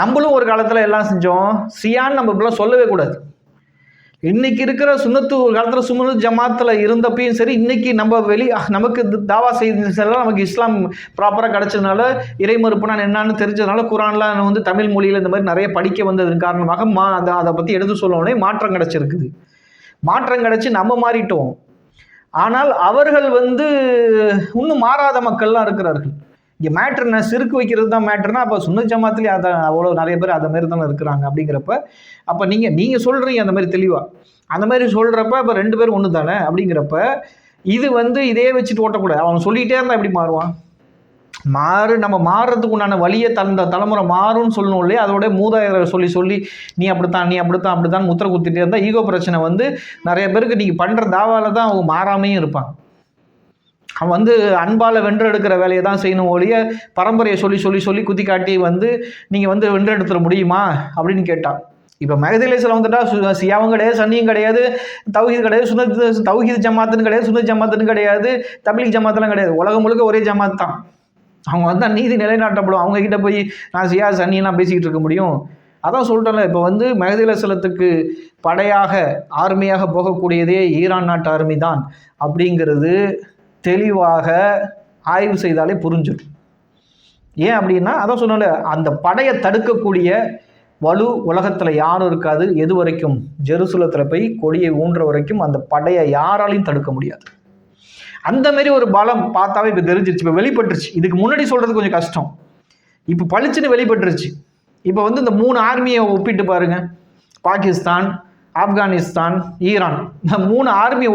நம்மளும் ஒரு காலத்தில் எல்லாம் செஞ்சோம். சியான்னு நம்ம இப்பெல்லாம் சொல்லவே கூடாது. இன்னைக்கு இருக்கிற சுன்னத்து ஒரு காலத்தில் சுன்னத் ஜமாத்தில் இருந்தப்பையும் சரி, இன்னைக்கு நம்ம நமக்கு தாவா செய்ததுனால நமக்கு இஸ்லாம் ப்ராப்பராக கிடைச்சதுனால இறை மறுப்புனா என்னன்னு தெரிஞ்சதுனால குரான்லாம் வந்து தமிழ் மொழியில் இந்த மாதிரி நிறைய படிக்க வந்ததன் காரணமாக அதை பற்றி எடுத்து சொல்லவுடனே மாற்றம் கிடைச்சிருக்குது. மாற்றம் கிடைச்சி நம்ம மாறிட்டோம். ஆனால் அவர்கள் வந்து இன்னும் மாறாத மக்கள்லாம் இருக்கிறார்கள். இங்கே மேட்ரு என்ன, சிறுக்கு வைக்கிறது தான் மேட்ருனா அப்போ சுன்னத் ஜமாத்துலேயே அதை அவ்வளோ நிறைய பேர் அதை மாரி தானே இருக்கிறாங்க. அப்படிங்கிறப்ப அப்போ நீங்கள் சொல்கிறீங்க அந்த மாதிரி தெளிவாக, அந்த மாதிரி சொல்கிறப்ப இப்போ 2 பேரும் ஒன்று தானே. அப்படிங்கிறப்ப இது வந்து இதே வச்சுட்டு ஓட்டக்கூடாது. அவன் சொல்லிகிட்டே இருந்தால் எப்படி மாறுவான்? நம்ம மாறுறதுக்கு உண்டான வழியை தலைமுறை மாறும்னு சொல்லணும் இல்லையா? அதோட மூதாதையரை சொல்லி நீ அப்படித்தான் முத்திர குத்திட்டே இருந்தால் ஈகோ பிரச்சனை வந்து நிறைய பேருக்கு நீங்கள் பண்ணுற தாவால தான் அவங்க மாறாமையும் இருப்பாங்க. அவன் வந்து அன்பால் வென்றெடுக்கிற வேலையை தான் செய்யணும் ஒழிய பரம்பரையை சொல்லி குத்தி காட்டி வந்து நீங்கள் வந்து வென்றெடுத்துட முடியுமா அப்படின்னு கேட்டான். இப்போ மெஹதி அலைஹிஸ்ஸலாம் வந்துட்டா சியாவும் கிடையாது, சன்னியும் கிடையாது, தௌஹீத் கிடையாது, தௌஹீத் ஜமாத்துன்னு கிடையாது, சுன்னத் ஜமாத்துன்னு கிடையாது, தப்லீக் ஜமாத்தெல்லாம் கிடையாது. உலகம் முழுக்க ஒரே ஜமாத் தான். அவங்க வந்தால் நீதி நிலைநாட்டப்படும். அவங்கக்கிட்ட போய் நான் சியா சன்னியெல்லாம் பேசிக்கிட்டு இருக்க முடியும்? அதான் சொல்லிட்டோம்ல. இப்போ வந்து மெஹதி அலைஹிஸ்ஸலாத்துக்கு படையாக ஆர்மியாக போகக்கூடியதே ஈரான் நாட்டு ஆர்மி தான் அப்படிங்கிறது தெளிவாக ஆய்வு செய்தாலே புரிஞ்சிடும். ஏன் அப்படின்னா அதான் சொன்னால அந்த படையை தடுக்கக்கூடிய வலு உலகத்தில் யாரும் இருக்காது. எது வரைக்கும் ஜெருசலத்தில் போய் கொடியை ஊன்ற வரைக்கும் அந்த படையை யாராலையும் தடுக்க முடியாது. அந்த மாதிரி ஒரு பலம் பார்த்தாவே இப்போ தெரிஞ்சிருச்சு, இப்போ வெளிப்பட்டுருச்சு. இதுக்கு முன்னாடி சொல்கிறது கொஞ்சம் கஷ்டம், இப்போ பளிச்சுன்னு வெளிப்பட்டுருச்சு. இப்போ வந்து இந்த 3 ஆர்மியை ஒப்பிட்டு பாருங்க, பாகிஸ்தான், ஆப்கானிஸ்தான், ஈரான், இந்த 3 ஆர்மியை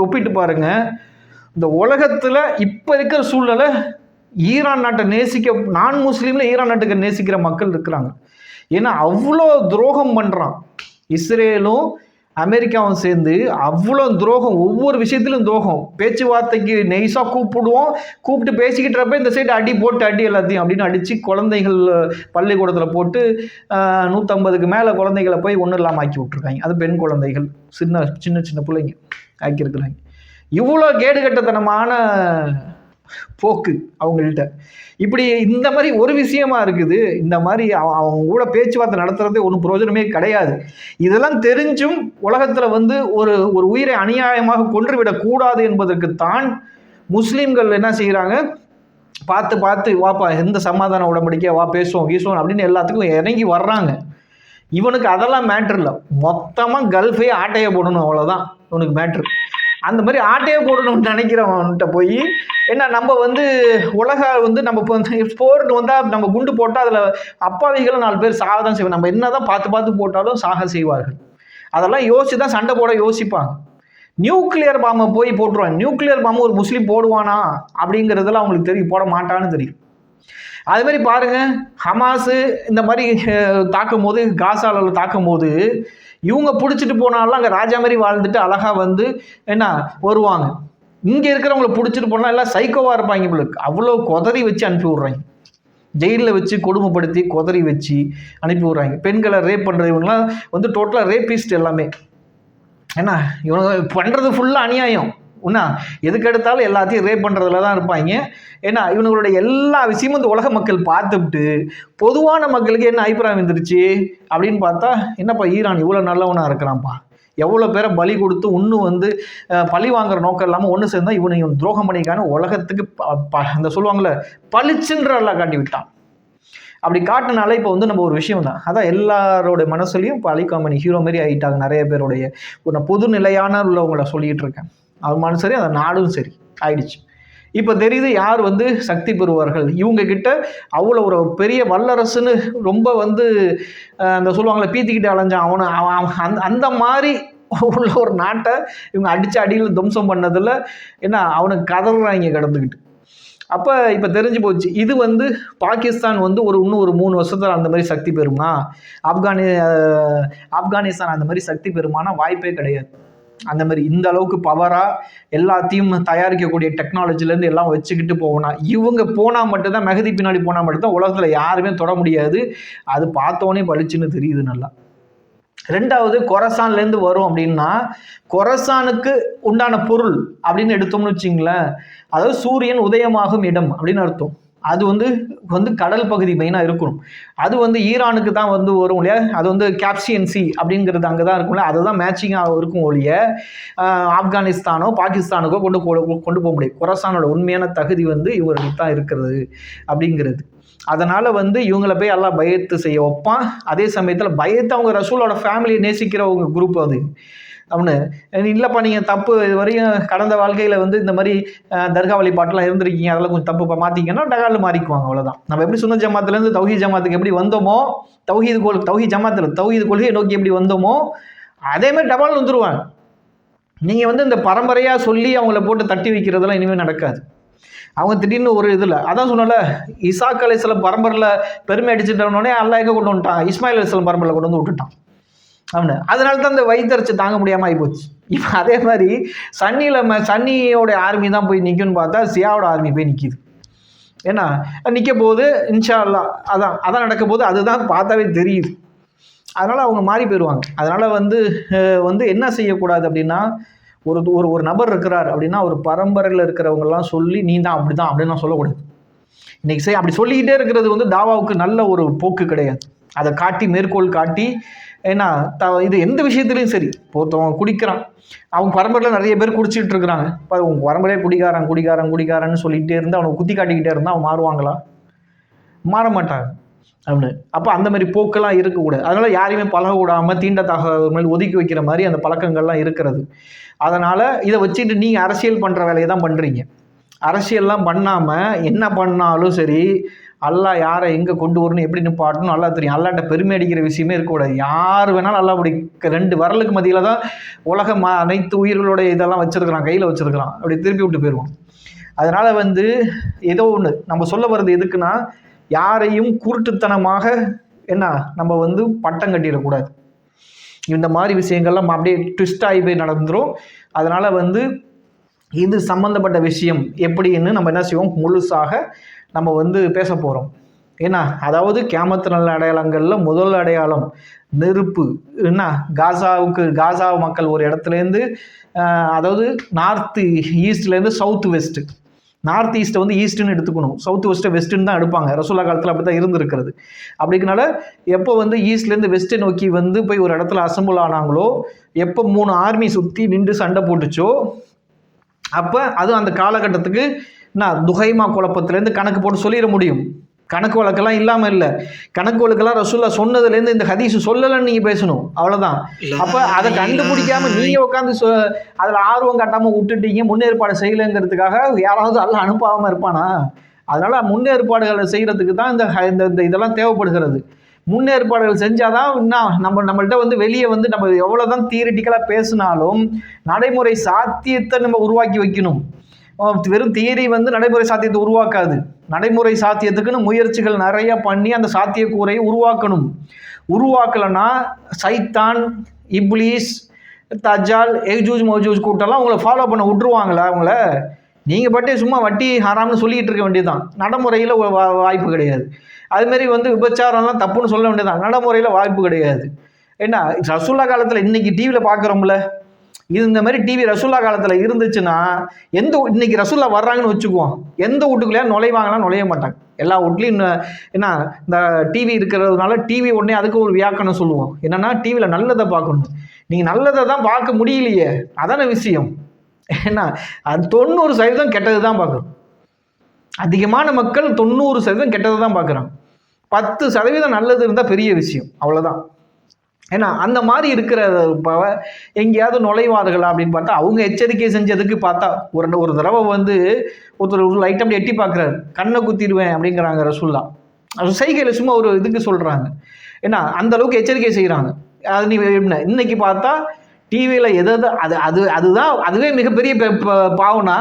ஒப்பிட்டு பாருங்க. இந்த உலகத்தில் இப்போ இருக்கிற சூழ்நிலை ஈரான் நாட்டை நான் முஸ்லீமில் ஈரான் நாட்டுக்கு நேசிக்கிற மக்கள் இருக்கிறாங்க. ஏன்னா அவ்வளோ துரோகம் பண்ணுறான். இஸ்ரேலும் அமெரிக்காவும் சேர்ந்து அவ்வளோ துரோகம், ஒவ்வொரு விஷயத்திலும் துரோகம். பேச்சுவார்த்தைக்கு நெய்ஸாக கூப்பிட்டு பேசிக்கிட்டப்ப இந்த சைடு அடி எல்லாத்தையும் அப்படின்னு அடித்து குழந்தைகள் பள்ளிக்கூடத்தில் போட்டு 150க்கு மேலே குழந்தைகளை போய் ஒன்றும் இல்லாமல் ஆக்கி விட்ருக்காங்க. அது பெண் குழந்தைகள், சின்ன பிள்ளைங்க ஆக்கியிருக்கிறாங்க. இவ்வளோ கேடுகட்டத்தனமான போக்கு அவங்கள்ட்ட. இப்படி இந்த மாதிரி ஒரு விஷயமா இருக்குது. இந்த மாதிரி அவங்க கூட பேச்சுவார்த்தை நடத்துறதே ஒன்றும் பிரயோஜனமே கிடையாது. இதெல்லாம் தெரிஞ்சும் உலகத்தில் வந்து ஒரு ஒரு உயிரை அநியாயமாக கொன்றுவிடக் கூடாது என்பதற்குத்தான் முஸ்லீம்கள் என்ன செய்கிறாங்க, பார்த்து பார்த்து வாப்பா எந்த சமாதான உடன்படிக்கையா வா பேசுவோம் கீசுவோம் அப்படின்னு எல்லாத்துக்கும் இறங்கி வர்றாங்க. இவனுக்கு அதெல்லாம் மேட்ரு இல்லை, மொத்தமாக கல்ஃபே ஆட்டையை போடணும், அவ்வளோதான் இவனுக்கு மேட்ரு. அந்த மாதிரி ஆட்டையை போடணும்னு நினைக்கிறவன்கிட்ட போய் என்ன, நம்ம வந்து உலக வந்து நம்ம இப்போ போர்னு வந்தால் நம்ம குண்டு போட்டால் அதில் அப்பாவிகளும் 4 பேர் சாக தான் செய்வோம். நம்ம என்ன தான் பார்த்து பார்த்து போட்டாலும் சாக செய்வார்கள். அதெல்லாம் யோசிச்சு தான் சண்டை போட யோசிப்பாங்க. நியூக்ளியர் பாம்பை போய் போட்டுருவாங்க. நியூக்ளியர் பாம்பு ஒரு முஸ்லீம் போடுவானா அப்படிங்கிறதுல அவங்களுக்கு தெரியும், போட மாட்டான்னு தெரியும். அது மாதிரி பாருங்க, ஹமாஸு இந்த மாதிரி தாக்கும் போது, காசாவில் தாக்கும் போது இவங்க பிடிச்சிட்டு போனாலும் அங்கே ராஜா மாதிரி வாழ்ந்துட்டு அழகாக வந்து என்ன வருவாங்க. இங்கே இருக்கிறவங்களை பிடிச்சிட்டு போனால் எல்லாம் சைக்கோவாக இருப்பாங்க. இவங்களுக்கு அவ்வளோ கொதறி வச்சு அனுப்பி விட்றாங்க. ஜெயிலில் வச்சு கொடுமைப்படுத்தி கொதறி வச்சு அனுப்பி விட்றாங்க. பெண்களை ரேப் பண்ணுறது இவங்களாம் வந்து டோட்டலாக ரேபிஸ்ட் எல்லாமே. ஏன்னா இவங்க பண்ணுறது ஃபுல்லாக அநியாயம். ஒன்றா எதுக்கு எடுத்தாலும் எல்லாத்தையும் ரேப் பண்ணுறதுல தான் இருப்பாங்க. ஏன்னா இவங்களுடைய எல்லா விஷயமும் இந்த உலக மக்கள் பார்த்துவிட்டு பொதுவான மக்களுக்கு என்ன அபிப்பிராயம் வந்துருச்சு அப்படின்னு பார்த்தா, என்னப்பா ஈரான் இவ்வளோ நல்லவனாக இருக்கிறான்ப்பா, எவ்வளோ பேரை பலி கொடுத்து இன்னும் வந்து பழி வாங்குற நோக்கம் இல்லாமல் ஒன்று சேர்ந்தால் இவன் துரோகம் பண்ணிக்கான உலகத்துக்கு அந்த சொல்லுவாங்கள்ல பளிச்சுன்ற எல்லாம் காட்டி விட்டான். அப்படி காட்டினால இப்போ வந்து நம்ம ஒரு விஷயம் தான், அதான் எல்லாரோட மனசுலையும் இப்போ அலிகாமணி ஹீரோ மாரி ஆகிட்டாங்க. நிறைய பேருடைய ஒரு பொது நிலையான உள்ளவங்களை சொல்லிகிட்டு இருக்கேன். அவன் சரி, அந்த நாடும் சரி ஆயிடுச்சு. இப்போ தெரியுது யார் வந்து சக்தி பெறுவார்கள். இவங்க கிட்ட அவ்வளோ ஒரு பெரிய வல்லரசுன்னு ரொம்ப வந்து அந்த சொல்லுவாங்களே பீத்திக்கிட்டு அலைஞ்சான் அவனை அந்த மாதிரி உள்ள ஒரு நாட்டை இவங்க அடித்த அடியில் துவம்சம் பண்ணதில் என்ன அவனுக்கு கதறாங்க கிடந்துக்கிட்டு. அப்போ இப்போ தெரிஞ்சு போச்சு, இது வந்து பாகிஸ்தான் வந்து இன்னும் ஒரு 3 வருஷத்தில் அந்த மாதிரி சக்தி பெறுமா, ஆப்கானிஸ்தான் அந்த மாதிரி சக்தி பெறுமானா வாய்ப்பே கிடையாது. அந்த மாதிரி இந்த அளவுக்கு பவராக எல்லாத்தையும் தயாரிக்கக்கூடிய டெக்னாலஜிலேருந்து எல்லாம் வச்சுக்கிட்டு போகணும். இவங்க போனால் மட்டும்தான், மெஹதி பின்னாடி போனால் மட்டும்தான் உலகத்தில் யாருமே தொட முடியாது. அது பார்த்தோன்னே பளிச்சுன்னு தெரியுது நல்லா. 2வது கொரசான்லேருந்து வரும் அப்படின்னா, கொரசானுக்கு உண்டான பொருள் அப்படின்னு எடுத்தோம்னு வச்சிங்களேன், அதாவது சூரியன் உதயமாகும் இடம் அப்படின்னு அர்த்தம். அது வந்து கடல் பகுதி மெயினாக இருக்கணும். அது வந்து ஈரானுக்கு தான் வந்து வரும் இல்லையா, அது வந்து கேப்சியன் சி அப்படிங்கிறது அங்கே தான் இருக்கும்ல, அதுதான் மேட்சிங்காக இருக்கும் ஒழிய ஆப்கானிஸ்தானோ பாகிஸ்தானுக்கோ கொண்டு போக முடியும். கொரசானோட உண்மையான தகுதி வந்து இவங்களுக்கு தான் இருக்கிறது அப்படிங்கிறது. அதனால் வந்து இவங்களை போய் எல்லாம் பயத்து செய்ய வைப்பான். அதே சமயத்தில் பயத்து அவங்க ரசூலோட ஃபேமிலியை நேசிக்கிறவங்க குரூப் அது அவனு இல்லைப்பா நீங்கள் தப்பு இது வரையும் கடந்த வாழ்க்கையில் வந்து இந்த மாதிரி தர்கா வழிபாட்டெலாம் இருந்திருக்கீங்க, அதெல்லாம் கொஞ்சம் தப்பு மாற்றிங்கன்னா டகாலில் மாறிக்குவாங்க. அவ்வளோதான். நம்ம எப்படி சுன்னத் ஜமாத்துலேருந்து தௌஹீத் ஜமாத்துக்கு எப்படி வந்தோமோ, தௌஹீத் ஜமாத்தில் தௌஹீத் கொள்கையை நோக்கி எப்படி வந்தோமோ அதேமாதிரி டபால் வந்துடுவாங்க. நீங்கள் வந்து இந்த பரம்பரையாக சொல்லி அவங்கள போட்டு தட்டி வைக்கிறதெல்லாம் இனிமேல் நடக்காது. அவங்க திடீர்னு ஒரு இதில் அதான் சொன்னல, இசாக் அலைஹிஸ்ஸலாம் பரம்பரையில் பெருமை அடிச்சுட்டோடனே அல்லாஹ் எங்கே கொண்டு வந்துட்டான், இஸ்மாயில் அலைஹிஸ்ஸலாம் பரம்பரையில் கொண்டு வந்து விட்டுட்டான் அவனு. அதனால தான் அந்த வயிற்றுச்சு தாங்க முடியாமல் ஆகிப்போச்சு. இப்போ அதே மாதிரி சன்னியோட ஆர்மி தான் போய் நிற்கும்னு பார்த்தா சியாவோட ஆர்மி போய் நிற்கிது. ஏன்னா நிற்க போது இன்ஷா அல்லா அதான் நடக்க போது, அதுதான் பார்த்தாவே தெரியுது. அதனால் அவங்க மாறி போயிடுவாங்க. அதனால் வந்து என்ன செய்யக்கூடாது அப்படின்னா, ஒரு நபர் இருக்கிறார் அப்படின்னா ஒரு பரம்பரையில் இருக்கிறவங்கெல்லாம் சொல்லி நீ தான் அப்படி தான் அப்படின்னு சொல்லக்கூடாது. இன்றைக்கி அப்படி சொல்லிக்கிட்டே இருக்கிறது வந்து தாவாவுக்கு நல்ல ஒரு போக்கு கிடையாது. அதை காட்டி மேற்கோள் காட்டி, ஏன்னா இது எந்த விஷயத்துலையும் சரி, ஒருத்தவங்க குடிக்கிறான், அவங்க பரம்பரையில் நிறைய பேர் குடிச்சிட்டு இருக்கிறாங்க, இப்போ அவங்க பரம்பரையே குடிக்காரன்னு சொல்லிகிட்டே இருந்து அவனை குத்தி காட்டிக்கிட்டே இருந்தால் அவன் மாறுவாங்களா? மாற மாட்டாங்க அப்படின்னு. அப்போ அந்த மாதிரி போக்கெல்லாம் இருக்கக்கூடாது. அதனால் யாரையுமே பழகக்கூடாமல் தீண்டத்தாக மேல் ஒதுக்கி வைக்கிற மாதிரி அந்த பழக்கங்கள்லாம் இருக்கிறது. அதனால் இதை வச்சுட்டு நீங்கள் அரசியல் பண்ணுற வேலையை தான் பண்ணுறீங்க. அரசியல்லாம் பண்ணாமல் என்ன பண்ணாலும் சரி, அல்லாஹ் யாரை எங்கே கொண்டு வரணும் எப்படி நிப்பாட்டணும் நல்லா தெரியும். அல்லாட்ட பெருமை அடிக்கிற விஷயமே இருக்கக்கூடாது. யார் வேணாலும் அல்லா அப்படி 2 விரலுக்கு மத்தியில் தான் உலகம் அனைத்து உயிர்களோட இதெல்லாம் வச்சுருக்கிறான், கையில் வச்சுருக்கிறான், அப்படி திருப்பி விட்டு போயிடுவான். அதனால் ஏதோ ஒன்று நம்ம சொல்ல வர்றது எதுக்குன்னா, யாரையும் குருட்டுத்தனமாக நம்ம பட்டம் கட்டிடக்கூடாது. இந்த மாதிரி விஷயங்கள்லாம் அப்படியே ட்விஸ்ட் ஆகி போய் நடந்துடும். அதனால் இது சம்மந்தப்பட்ட விஷயம் எப்படின்னு நம்ம என்ன செய்வோம், முழுசாக நம்ம பேச போகிறோம். ஏன்னா அதாவது கியாமத்து நாள் அடையாளங்களில் முதல் அடையாளம் நெருப்பு. காசா மக்கள் ஒரு இடத்துலேருந்து, அதாவது நார்த்து ஈஸ்ட்லேருந்து சவுத் வெஸ்ட்டு நார்த் ஈஸ்ட்டை வந்து ஈஸ்ட்டுன்னு எடுத்துக்கணும், சவுத் வெஸ்ட்டை வெஸ்ட்டுன்னு தான் எடுப்பாங்க. ரசூல்லா காலத்தில் அப்படி தான் இருந்திருக்கிறது. அப்படிங்கனால எப்போ வந்து ஈஸ்ட்லேருந்து வெஸ்ட்டை நோக்கி வந்து போய் ஒரு இடத்துல அசம்பிள் ஆனாங்களோ, எப்போ 3 ஆர்மி சுற்றி நின்று சண்டை போட்டுச்சோ, அப்போ அதுவும் அந்த காலகட்டத்துக்கு நான் துஹைமா குழப்பத்திலேருந்து கணக்கு போட்டு சொல்லிட முடியும். கணக்கு வழக்கெல்லாம் இல்லாமல் இல்லை. கணக்கு வழக்கெல்லாம் ரசூல்லா சொன்னதுலேருந்து இந்த ஹதீஸ் சொல்லலைன்னு நீங்கள் பேசணும், அவ்வளோதான். அப்போ அதை கண்டுபிடிக்காமல் நீங்கள் உட்காந்து அதில் ஆர்வம் காட்டாமல் விட்டுட்டீங்க, முன்னேற்பாடு செய்யலைங்கிறதுக்காக யாராவது எல்லாம் அனுப்பாமல் இருப்பானா? அதனால் முன்னேற்பாடுகளை செய்கிறதுக்கு தான் இந்த இதெல்லாம் தேவைப்படுகிறது. முன்னேற்பாடுகள் செஞ்சால் தான் இன்னும் நம்மள்கிட்ட வந்து வெளியே வந்து நம்ம எவ்வளோ தான் தியரிட்டிக்கலாக பேசினாலும் நடைமுறை சாத்தியத்தை நம்ம உருவாக்கி வைக்கணும். வெறும் தியரி வந்து நடைமுறை சாத்தியத்தை உருவாக்காது. நடைமுறை சாத்தியத்துக்குன்னு முயற்சிகள் நிறைய பண்ணி அந்த சாத்தியக்கூரையை உருவாக்கணும். உருவாக்கலைன்னா சைத்தான், இப்லீஸ், தஜ்ஜால், எஜூஜ் மௌஜூஜ் கூட்டம்லாம் உங்களை ஃபாலோ பண்ண விட்டுருவாங்களா? அவங்கள நீங்கள் பட்டே சும்மா வட்டி ஹராம்னு சொல்லிகிட்டு இருக்க வேண்டியதுதான். நடைமுறையில் வாய்ப்பு கிடையாது. அதுமாரி வந்து விபச்சாரம்லாம் தப்புன்னு சொல்ல வேண்டியதுதான். நடைமுறையில் வாய்ப்பு கிடையாது. என்ன ரசூல்லா காலத்தில் இன்றைக்கி டிவியில் பார்க்குறோம்ல, இது இந்த மாதிரி டிவி ரசூல்லா காலத்தில் இருந்துச்சுன்னா இன்னைக்கு ரசூல்லா வர்றாங்கன்னு வச்சுக்குவோம், எந்த வீட்டுக்குள்ளேயா நுழைவாங்கலாம் நுழைய மாட்டாங்க. எல்லா வீட்லையும் என்ன இந்த டிவி இருக்கிறதுனால டிவி உடனே அதுக்கு ஒரு வியாக்கணம் சொல்லுவோம். என்னன்னா டிவியில் நல்லதை பார்க்கணும். நீங்கள் நல்லதை தான் பார்க்க முடியலையே, அதான விஷயம். ஏன்னா அது 90% கெட்டது தான் பார்க்குறோம். அதிகமான மக்கள் 90% கெட்டதை தான் பார்க்குறாங்க. 10% நல்லது இருந்தால் பெரிய விஷயம், அவ்வளோதான். ஏன்னா அந்த மாதிரி இருக்கிற எங்கேயாவது நுழைவார்களா அப்படின்னு பார்த்தா அவங்க எச்சரிக்கை செஞ்சதுக்கு பார்த்தா ஒரு தடவை வந்து ஒருத்தர் லைட்டம் எட்டி பார்க்குறாரு, கண்ணை குத்திடுவேன் அப்படிங்கிறாங்க ரசூல்லா. அது செய்கையில் சும்மா ஒரு இதுக்கு சொல்கிறாங்க. ஏன்னா அந்த அளவுக்கு எச்சரிக்கை செய்கிறாங்க. அது நீ இன்னைக்கு பார்த்தா டிவியில் அதுவே மிகப்பெரிய பாவனா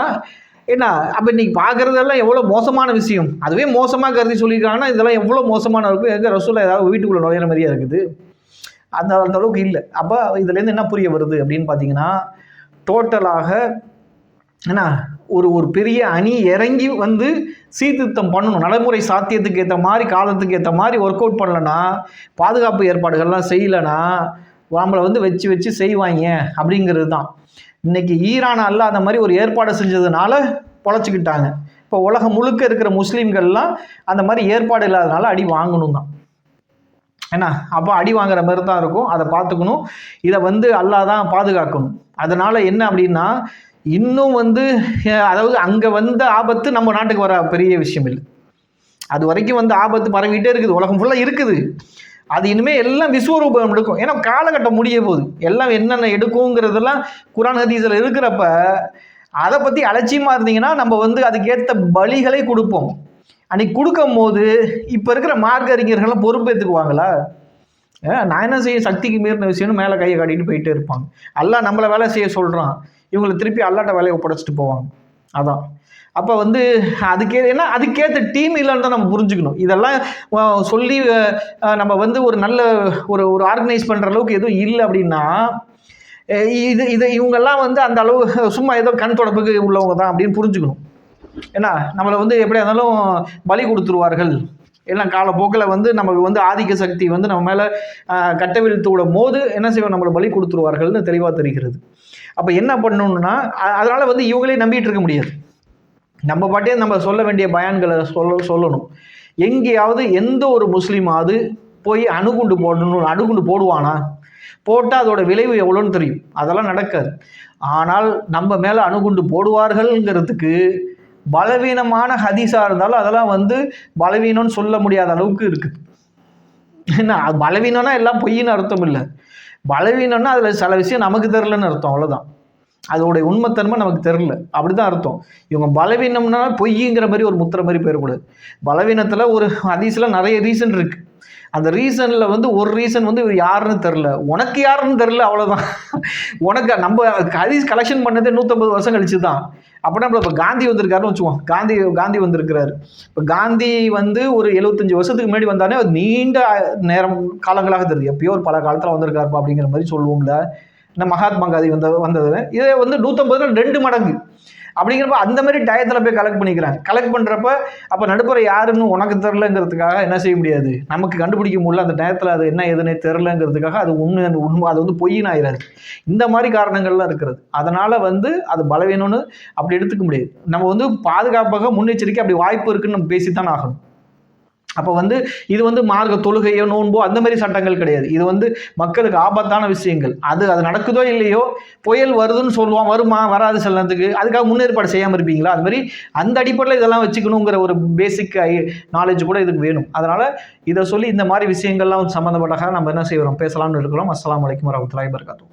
என்ன. அப்போ இன்னைக்கு பார்க்குறதெல்லாம் எவ்வளோ மோசமான விஷயம், அதுவே மோசமாக கருதி சொல்லியிருக்காங்கன்னா இதெல்லாம் எவ்வளோ மோசமான இருக்கும். எங்கே ரசூல்லா ஏதாவது வீட்டுக்குள்ளே நுழையிற மாதிரியா இருக்குது? அந்த அளவுக்கு இல்லை. அப்போ இதுலேருந்து என்ன புரிய வருது அப்படின்னு பார்த்தீங்கன்னா, டோட்டலாக என்ன ஒரு பெரிய அணி இறங்கி வந்து சீர்திருத்தம் பண்ணணும். நடைமுறை சாத்தியத்துக்கு ஏற்ற மாதிரி, காலத்துக்கு ஏற்ற மாதிரி ஒர்க் அவுட் பண்ணலைன்னா, பாதுகாப்பு ஏற்பாடுகள்லாம் செய்யலைன்னா நம்மளை வந்து வச்சு செய்வாங்க அப்படிங்கிறது தான். இன்னைக்கு ஈரான் அல்லாத மாதிரி ஒரு ஏற்பாடு செஞ்சதுனால பொழைச்சிக்கிட்டாங்க. இப்போ உலகம் முழுக்க இருக்கிற முஸ்லீம்கள்லாம் அந்த மாதிரி ஏற்பாடு இல்லாதனால அடி வாங்கணும் தான். ஏன்னா அப்போ அடி வாங்குற மாதிரி தான் இருக்கும். அதை பார்த்துக்கணும். இதை வந்து அல்லாஹ் தான் பாதுகாக்கணும். அதனால் என்ன அப்படின்னா, இன்னும் வந்து அதாவது அங்கே வந்த ஆபத்து நம்ம நாட்டுக்கு வர பெரிய விஷயம் இல்லை. அது வரைக்கும் வந்து ஆபத்து பரவிட்டே இருக்குது, உலகம் ஃபுல்லாக இருக்குது. அது இனிமேல் எல்லாம் விஸ்வரூபம் எடுக்கும். ஏன்னா காலகட்டம் முடிய போகுது. எல்லாம் என்னென்ன எடுக்குங்கிறதெல்லாம் குர்ஆன் ஹதீஸில் இருக்கிறப்ப அதை பற்றி அலட்சியமாக இருந்தீங்கன்னா நம்ம வந்து அதுக்கேற்ற பலிகளை கொடுப்போம். அன்னைக்கு கொடுக்கும் போது இப்போ இருக்கிற மார்க்க அறிஞர்கள்லாம் பொறுப்பேற்றுக்குவாங்களா? நான் என்ன செய்ய, சக்திக்கு மீறின விஷயம்னு மேலே கையை காட்டிட்டு போயிட்டே இருப்பாங்க. அல்லாஹ் நம்மளை வேலை செய்ய சொல்கிறான், இவங்களை திருப்பி அல்லாட்ட வேலையை ஒப்படைச்சிட்டு போவாங்க. அதான் அப்போ வந்து அதுக்கேற்ற டீம் இல்லைன்னு தான் நம்ம புரிஞ்சுக்கணும். இதெல்லாம் சொல்லி நம்ம வந்து ஒரு நல்ல ஒரு ஆர்கனைஸ் பண்ணுற அளவுக்கு எதுவும் இல்லை அப்படின்னா, இவங்கெல்லாம் வந்து அந்த அளவு சும்மா ஏதோ கண் தொடப்புக்கு உள்ளவங்க தான் அப்படின்னு புரிஞ்சுக்கணும். ஏன்னா நம்மளை வந்து எப்படியா இருந்தாலும் பலி கொடுத்துருவார்கள். எல்லாம் காலப்போக்கில் வந்து நமக்கு வந்து ஆதிக்க சக்தி வந்து நம்ம மேலே கட்டவிழ்த்து விடும் போது என்ன செய்வோம், நம்மளை பலி கொடுத்துருவார்கள்னு தெளிவாக தெரிகிறது. அப்போ என்ன பண்ணணும்னா, அதனால் வந்து இவங்களே நம்பிட்டு இருக்க முடியாது. நம்ம பாட்டே நம்ம சொல்ல வேண்டிய பயான்களை சொல்லணும். எங்கேயாவது எந்த ஒரு முஸ்லீமாவது போய் அணுகுண்டு போடுவானா? போட்டால் அதோட விளைவு எவ்வளோன்னு தெரியும். அதெல்லாம் நடக்காது. ஆனால் நம்ம மேலே அணுகுண்டு போடுவார்கள்ங்கிறதுக்கு பலவீனமான ஹதீஸாக இருந்தாலும் அதெல்லாம் வந்து பலவீனம்னு சொல்ல முடியாத அளவுக்கு இருக்குது. என்ன பலவீனம்னா எல்லாம் பொய்ன்னு அர்த்தம் இல்லை. பலவீனம்னா அதில் சில விஷயம் நமக்கு தெரிலன்னு அர்த்தம், அவ்வளோதான். அதோடைய உண்மைத்தன்மை நமக்கு தெரில, அப்படி தான் அர்த்தம். இவங்க பலவீனம்னா பொய்ங்கிற மாதிரி ஒரு முத்திர மாதிரி போயிடக்கூடாது. பலவீனத்தில் ஒரு ஹதீஸில் நிறைய ரீசன் இருக்குது. அந்த ரீசனில் வந்து ஒரு ரீசன் வந்து யாருன்னு தெரில, உனக்கு யாருன்னு தெரில, அவ்வளோதான். உனக்கு நம்ம ஹதீஸ் கலெக்ஷன் பண்ணதே 150 வருஷம் கழிச்சு தான். அப்படின்னா இப்போ காந்தி வந்திருக்காருன்னு வச்சுக்குவோம். காந்தி வந்திருக்கிறாரு. இப்போ காந்தி வந்து ஒரு 75 வருஷத்துக்கு முன்னாடி வந்தானே அது நீண்ட நேரம் காலங்களாக தெரியுது. எப்பயோ ஒரு பல காலத்தில் வந்திருக்காருப்பா அப்படிங்கிற மாதிரி சொல்லுவோம்ல. இந்த மகாத்மா காந்தி வந்தது இதே வந்து 150 2 மடங்கு. அப்படிங்கிறப்ப அந்த மாதிரி டயத்தில் போய் கலெக்ட் பண்ணிக்கிறாங்க. கலெக்ட் பண்ணுறப்ப அப்போ நடுப்புற யாருன்னு உனக்கு தெரிலங்கிறதுக்காக என்ன செய்ய முடியாது, நமக்கு கண்டுபிடிக்க முடியல அந்த டயத்தில் அது என்ன எதுனே தெரிலங்கிறதுக்காக அது உண்மை அது வந்து பொய்ன்னு ஆயிடாது. இந்த மாதிரி காரணங்கள்லாம் இருக்கிறது. அதனால் வந்து அது பலவீனம்னு அப்படி எடுத்துக்க முடியாது. நம்ம வந்து பாதுகாப்பாக முன்னெச்சரிக்கை அப்படி வாய்ப்பு இருக்குன்னு நம்ம பேசித்தான் ஆகணும். அப்போ வந்து இது வந்து மார்க்க தொழுகையோ நோன்போ அந்த மாதிரி சட்டங்கள் கிடையாது. இது வந்து மக்களுக்கு ஆபத்தான விஷயங்கள். அது நடக்குதோ இல்லையோ, புயல் வருதுன்னு சொல்லுவான், வருமா வராது சில நேரத்துக்கு, அதுக்காக முன்னேற்பாடு செய்யாமல் இருப்பீங்களா? அது மாதிரி அந்த அடிப்படையில் இதெல்லாம் வச்சுக்கணுங்கிற ஒரு பேசிக் நாலேஜ் கூட இதுக்கு வேணும். அதனால இதை சொல்லி இந்த மாதிரி விஷயங்கள்லாம் சம்மந்தப்பட்டாக நம்ம என்ன செய்கிறோம், பேசலாம்னு இருக்கிறோம். அஸ்ஸலாமு அலைக்கும் வரஹ்மத்துல்லாஹி வபரகாத்துஹு.